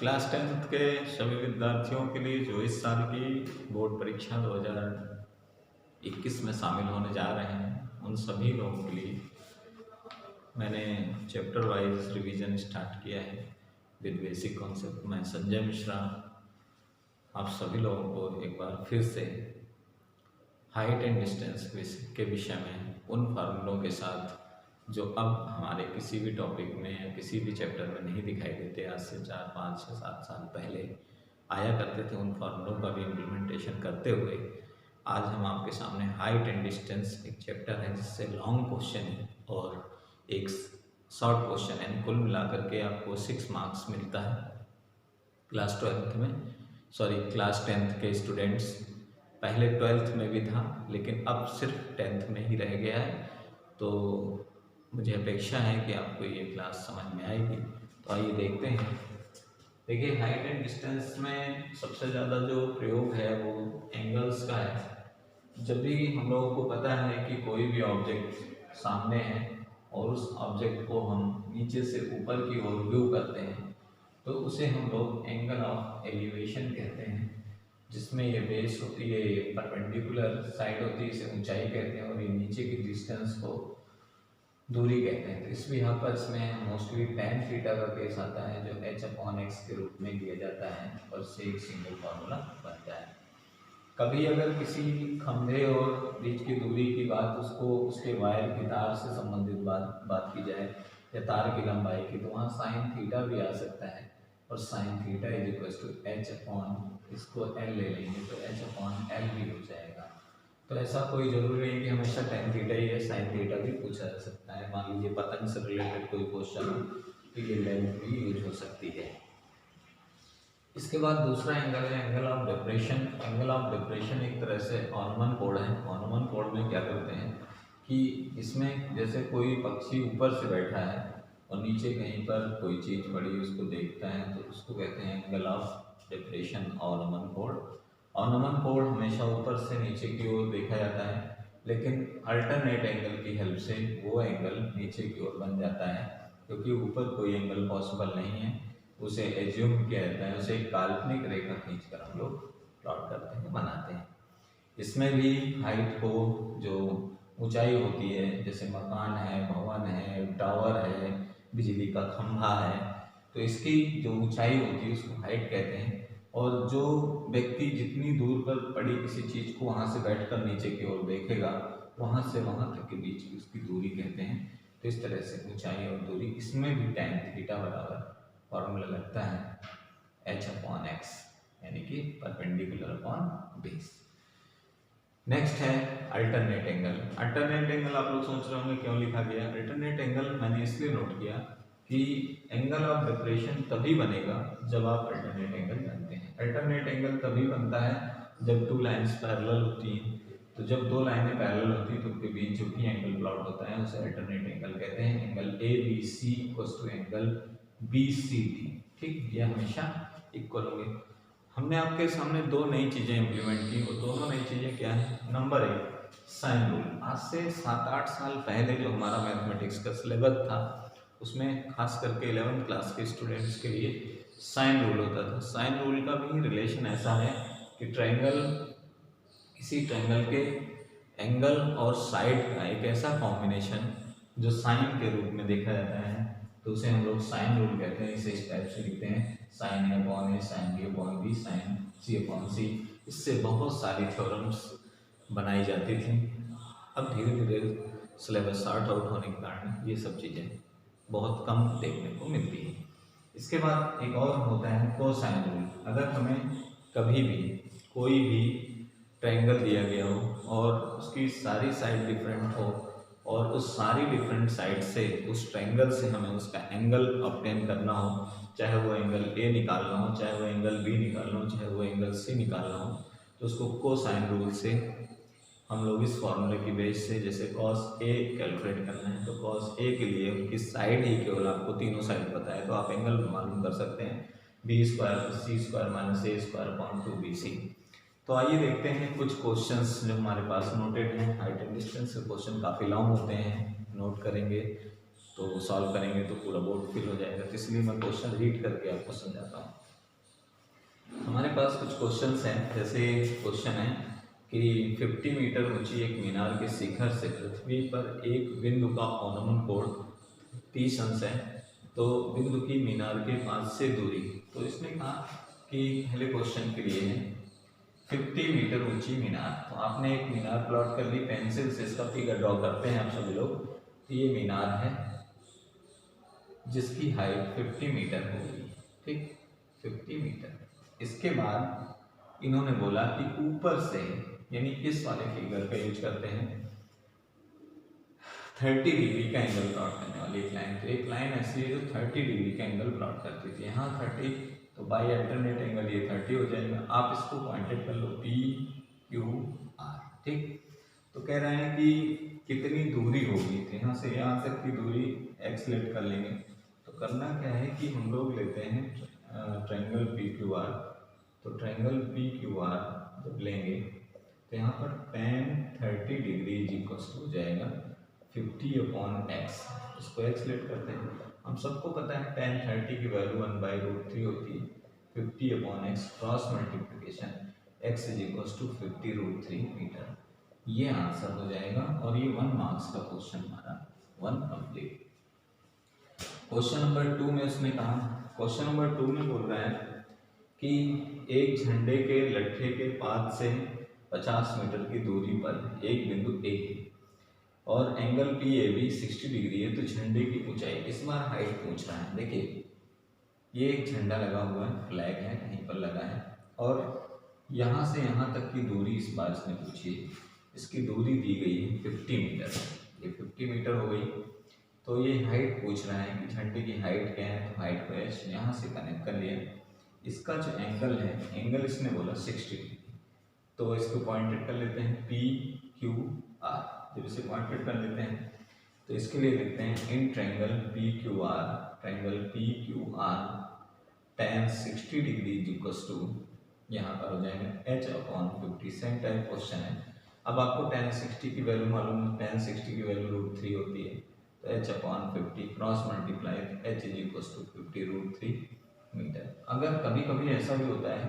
Class 10th के सभी विद्यार्थियों के लिए जो इस साल की बोर्ड परीक्षा 2021 में शामिल होने जा रहे हैं, उन सभी लोगों के लिए मैंने चैप्टर वाइज रिवीजन स्टार्ट किया है विद बेसिक कॉन्सेप्ट। मैं संजय मिश्रा आप सभी लोगों को एक बार फिर से हाइट एंड डिस्टेंस के विषय में उन फार्मूलों के साथ जो अब हमारे किसी भी टॉपिक में या किसी भी चैप्टर में नहीं दिखाई देते, आज से 4, 5, 6, 7 साल पहले आया करते थे, उन फार्मूलों का भी इम्प्लीमेंटेशन करते हुए आज हम आपके सामने हाइट एंड डिस्टेंस एक चैप्टर है जिससे लॉन्ग क्वेश्चन और एक शॉर्ट क्वेश्चन यानी कुल मिलाकर के आपको 6 मार्क्स मिलता है क्लास 10th के स्टूडेंट्स। पहले 12th में भी था लेकिन अब सिर्फ 10th में ही रह गया है, तो मुझे अपेक्षा है कि आपको ये क्लास समझ में आएगी। तो आइए देखते हैं। देखिए, हाइट एंड डिस्टेंस में सबसे ज़्यादा जो प्रयोग है वो एंगल्स का है। जब भी हम लोगों को पता है कि कोई भी ऑब्जेक्ट सामने है और उस ऑब्जेक्ट को हम नीचे से ऊपर की ओर व्यू करते हैं तो उसे हम लोग एंगल ऑफ एलिवेशन कहते हैं, जिसमें ये बेस होती है, ये परपेंडिकुलर साइड होती है, इसे ऊंचाई कहते हैं, और ये नीचे की डिस्टेंस को दूरी कहते हैं। तो इस यहाँ पर इसमें मोस्टली tan थीटा का केस आता है जो h/x के रूप में दिया जाता है और इससे एक सिंगल फार्मूला बनता है। कभी अगर किसी खंभे और बीच की दूरी की बात, उसको उसके वायर की तार से संबंधित बात की जाए या तार की लंबाई की, तो वहाँ साइन थीटा भी आ सकता है और sine theta is equal to h/, इसको l ले लेंगे तो h/l भी हो जाएगा। तो ऐसा कोई जरूरी नहीं कि हमेशा tan थीटा ही है, साइन थीटा भी पूछा जा सकता है। मान लीजिए पतंग से रिलेटेड कोई क्वेश्चन हो तो ये लेंथ भी यूज हो सकती है। इसके बाद दूसरा एंगल है angle of depression. Angle of depression एक तरह से ऑर्नमन कोड है। ऑर्नमन कोड में क्या करते हैं कि इसमें जैसे कोई पक्षी ऊपर से बैठा है और नीचे कहीं पर कोई चीज़ पड़ी उसको देखता है तो उसको कहते हैं एंगल ऑफ डिप्रेशन, ऑर्नमन कोड। ऑर्नमन कोड हमेशा ऊपर से नीचे की ओर देखा जाता है, लेकिन अल्टरनेट एंगल की हेल्प से वो एंगल नीचे की ओर बन जाता है, क्योंकि ऊपर कोई एंगल पॉसिबल नहीं है। उसे एज्यूम किया जाता है, उसे एक काल्पनिक रेखा खींचकर हम लोग प्लॉट करते हैं, बनाते हैं। इसमें भी हाइट को जो ऊंचाई होती है, जैसे मकान है, भवन है, टावर है, बिजली का खंभा है, तो इसकी जो ऊंचाई होती है उसको हाइट कहते हैं। और जो व्यक्ति जितनी दूर पर पड़ी किसी चीज़ को वहाँ से बैठकर नीचे की ओर देखेगा, वहाँ से वहाँ तक के बीच की उसकी दूरी कहते हैं। तो इस तरह से ऊंचाई और दूरी, इसमें भी tan थीटा बराबर फॉर्मूला लगता है h/x, यानी कि परपेंडिकुलर अपॉन बेस। नेक्स्ट है अल्टरनेट एंगल। अल्टरनेट एंगल आप लोग सोच रहे होंगे क्यों लिखा गया। अल्टरनेट एंगल मैंने इसलिए नोट किया कि एंगल ऑफ डिप्रेशन तभी बनेगा जब आप अल्टरनेट एंगल जानते हैं। अल्टरनेट एंगल तभी बनता है जब 2 लाइन्स पैरेलल होती हैं। तो जब 2 लाइनें पैरेलल होती हैं तो उनके बीच जो भी एंगल प्लॉट होता है उसे अल्टरनेट एंगल कहते हैं। Angle ABC equals to angle BCD, ठीक, ये हमेशा इक्वल होंगे। हमने आपके सामने 2 नई चीज़ें इम्प्लीमेंट की। वो दोनों नई चीज़ें क्या हैं? Number 1, sine rule. आज से 7-8 साल पहले जो हमारा मैथमेटिक्स का सिलेबस था उसमें खास करके 11th क्लास के स्टूडेंट्स के लिए साइन रूल होता था। साइन रूल का भी रिलेशन ऐसा है कि ट्रायंगल, इसी ट्रायंगल के एंगल और साइड का एक ऐसा कॉम्बिनेशन जो साइन के रूप में देखा जाता है, तो उसे हम लोग साइन रूल कहते हैं। इसे इस टाइप से लिखते हैं, sign A/A, sign B/B, sign C/C। इससे बहुत सारी थ्योरम्स बनाई जाती थी। अब धीरे धीरे सिलेबस शॉर्ट आउट होने के कारण ये सब चीज़ें बहुत कम देखने को मिलती है। इसके बाद एक और होता है कोसाइन रूल। अगर हमें कभी भी कोई भी ट्रायंगल दिया गया हो और उसकी सारी साइड डिफरेंट हो और उस सारी डिफरेंट साइड से उस ट्रायंगल से हमें उसका एंगल ऑब्टेन करना हो, चाहे वो एंगल A निकालना हो, चाहे वो एंगल B निकालना हो, चाहे वो एंगल C निकालना हो, तो उसको कोसाइन रूल से हम लोग इस फॉर्मूले की बेस से, जैसे cos A कैलकुलेट करना है तो cos A के लिए उनकी साइड ही केवल आपको तीनों साइड पता है तो आप एंगल मालूम कर सकते हैं, B² + C² - A²/2BC। तो आइए देखते हैं कुछ क्वेश्चंस जो हमारे पास नोटेड हैं। हाइट एंड डिस्टेंस के क्वेश्चन काफ़ी लॉन्ग होते हैं, नोट करेंगे तो सॉल्व करेंगे तो पूरा बोर्ड फिल हो जाएगा, तो इसलिए मैं क्वेश्चन रीड करके आपको समझाता हूँ। हमारे पास कुछ क्वेश्चंस हैं। जैसे क्वेश्चन है कि 50 मीटर ऊंची एक मीनार के शिखर से पृथ्वी पर एक बिंदु का अनुमान कोण 30 अंश है, तो बिंदु की मीनार के पास से दूरी। तो इसने कहा कि पहले क्वेश्चन के लिए है 50 मीटर ऊंची मीनार। तो आपने एक मीनार प्लॉट कर ली, पेंसिल से इसका फिगर ड्रॉ करते हैं आप सभी लोग। तो ये मीनार है जिसकी हाइट 50 मीटर होगी, ठीक, 50 मीटर। इसके बाद इन्होंने बोला कि ऊपर से, यानी इस वाले फिगर का यूज करते हैं, 30 डिग्री का एंगल प्लॉट करने वाली एक लाइन। तो एक लाइन ऐसी है जो 30 डिग्री का एंगल प्लॉट करती थी। यहाँ 30, तो बाई अल्टरनेट एंगल ये 30 हो जाएगा। आप इसको पॉइंटेड कर लो पी क्यू आर, ठीक। तो कह रहे हैं कि कितनी दूरी होगी, तो यहाँ से यहाँ तक की दूरी एक्स लेट कर लेंगे। तो करना क्या है कि हम लोग लेते हैं ट्रायंगल पी क्यू आर। तो ट्रायंगल पी क्यू आर जब लेंगे तो यहाँ पर tan 30 डिग्री इज इक्वल हो जाएगा 50/x। इसको एक्स लेट करते हैं। हम सबको पता है tan 30 की वैल्यू 1/√3 होती है। 50/x cross multiplication x is equal to 50√3 metre. ये आंसर हो जाएगा और ये 1 मार्क्स का क्वेश्चन हमारा 1 कंप्लीट। क्वेश्चन नंबर 2 में उसने कहा, क्वेश्चन नंबर 2 में बोल रहा है कि एक झंडे के लट्ठे के पात से 50 मीटर की दूरी पर एक बिंदु ए है और angle P A B 60 degree है, तो झंडे की ऊंचाई, इस बार हाइट पूछ रहा है। देखिए ये एक झंडा लगा हुआ है, फ्लैग है, कहीं पर लगा है, और यहाँ से यहाँ तक की दूरी इस बार इसने पूछी है। इसकी दूरी दी गई है 50 मीटर, ये 50 मीटर हो गई। तो ये हाइट पूछ रहा है कि झंडे की हाइट क्या है, तो हाइट को एच यहाँ से कनेक्ट कर लिया। इसका जो एंगल है, एंगल इसने बोला 60 डिग्री, तो इसको पॉइंटेड कर लेते हैं पी क्यू आर। जब इसे पॉइंटेड कर लेते हैं तो इसके लिए लिखते हैं in triangle P Q R, triangle P Q R tan 60 degree is equal to, यहाँ पर हो जाएगा h/50। सेम टाइप क्वेश्चन है। अब आपको tan 60 की वैल्यू मालूम है, tan 60 की वैल्यू √3 होती है, तो h/50 cross multiply h is equal to 50√3 metre. अगर कभी कभी ऐसा भी होता है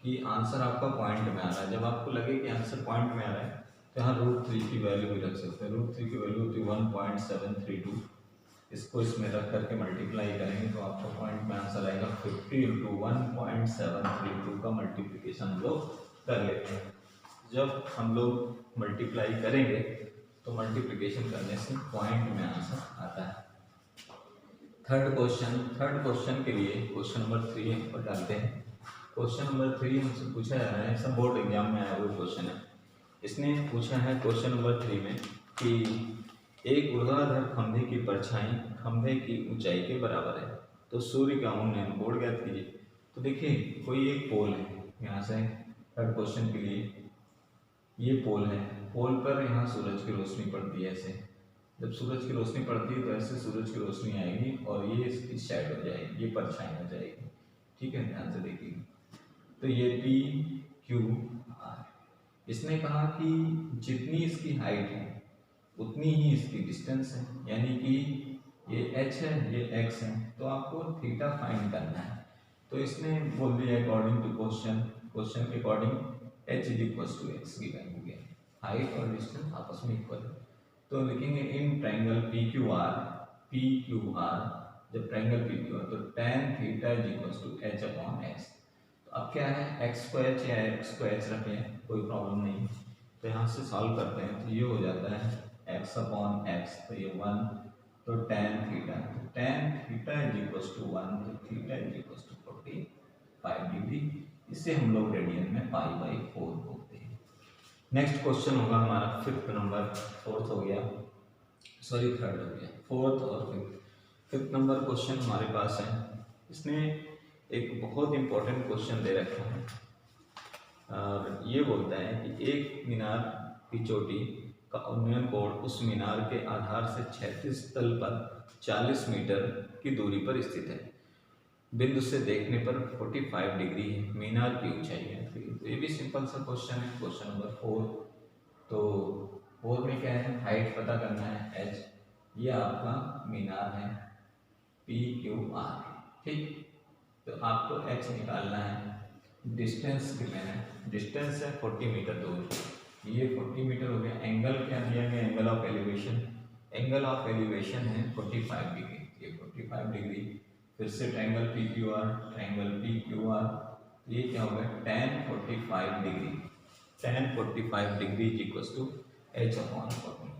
कि आंसर आपका पॉइंट में आ रहा है, जब आपको लगे कि आंसर पॉइंट में आ रहा है तो यहाँ √3 की वैल्यू भी रख सकते हैं। √3 की वैल्यू होती है 1.732। इसको इसमें रख करके मल्टीप्लाई करेंगे तो आपका पॉइंट में आंसर आएगा 50 × 1.732 का मल्टीप्लिकेशन हम लोग कर लेते हैं। जब हम लोग मल्टीप्लाई करेंगे तो मल्टीप्लिकेशन करने से पॉइंट में आंसर आता है। थर्ड क्वेश्चन के लिए क्वेश्चन नंबर 3 यहाँ पर डालते हैं। क्वेश्चन नंबर 3 हमसे पूछा जा रहा है, सब बोर्ड एग्जाम में आया हुआ क्वेश्चन है। इसने पूछा है क्वेश्चन नंबर 3 में कि एक ऊर्ध्वाधर खंभे की परछाई खंभे की ऊंचाई के बराबर है, तो सूर्य का उन्नयन कोण ज्ञात कीजिए। तो देखिए कोई एक पोल है, यहाँ से थर्ड क्वेश्चन के लिए ये पोल है, पोल पर यहाँ सूरज की रोशनी पड़ती है। ऐसे जब सूरज की रोशनी पड़ती है तो ऐसे सूरज की रोशनी आएगी और ये इसकी शेड हो जाएगी, ये परछाई हो जाएगी, ठीक है, ध्यान से देखिए। तो ये पी क्यू आर, इसने कहा कि जितनी इसकी हाइट है उतनी ही इसकी डिस्टेंस है, यानी कि ये h है, ये x है, तो आपको थीटा फाइंड करना है। तो इसने बोल दिया अकॉर्डिंग टू क्वेश्चन के according h is equal to x given हो गया, हाइट और डिस्टेंस आपस में इक्वल है। तो लिखेंगे in triangle P Q R, जब ट्रायंगल पी क्यू आर तो tan theta is equal to h/x। तो अब क्या है, x को h या x को h रख लें, कोई प्रॉब्लम नहीं। तो यहाँ से सॉल्व करते हैं तो ये हो जाता है x/x, तो ये 1, तो tan theta is equal to 1, तो theta is equal to 45 degree. इसे हम लोग रेडियन में π/4 बोलते हैं। नेक्स्ट क्वेश्चन होगा हमारा फिफ्थ नंबर, फोर्थ हो गया, सॉरी थर्ड हो गया, फोर्थ और फिफ्थ नंबर क्वेश्चन हमारे पास है। इसने एक बहुत इंपॉर्टेंट क्वेश्चन दे रखा है और ये बोलता है कि एक मीनार की चोटी का उन्नयन कोण उस मीनार के आधार से क्षैतिज तल पर 40 मीटर की दूरी पर स्थित है, बिंदु से देखने पर 45 डिग्री है, मीनार की ऊंचाई है। तो ये भी सिंपल सा क्वेश्चन है, क्वेश्चन नंबर 4। तो 4 में क्या है, हाइट पता करना है h, ये आपका मीनार है पी क्यू आर, ठीक। तो आपको h निकालना है, डिस्टेंस गिवन है, डिस्टेंस है 40 मीटर दूर, ये 40 मीटर हो गया। एंगल क्या दिया गया, angle of elevation, angle of elevation है 45 डिग्री, ये 45 डिग्री। फिर से triangle P Q R, triangle P Q R, ये क्या हो गया tan 45 degree, tan 45 degree equals to h upon 40।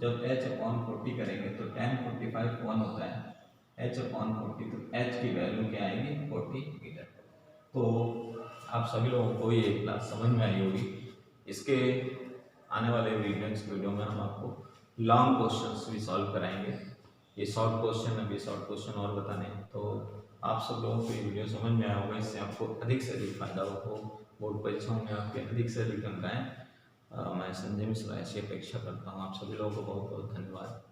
जब h अपॉन 40 करेंगे तो tan 45 कौन होता है, h अपॉन 40, तो h की वैल्यू क्या आएगी 40 मीटर। तो आप सभी लोगों को ये क्लास समझ में आई होगी। इसके आने वाले वीडियो में हम आपको लॉन्ग क्वेश्चंस भी सॉल्व कराएंगे। ये शॉर्ट क्वेश्चन, अभी शॉर्ट क्वेश्चन और बताने हैं, तो आप सब लोगों को ये वीडियो समझ में आया होगा। इससे आपको अधिक से अधिक फायदा हो, बोर्ड परीक्षाओं में आपके अधिक से अधिक अंक आएँ। मैं संजय मिश्रा ऐसी अपेक्षा करता हूँ। आप सभी लोगों को बहुत बहुत धन्यवाद।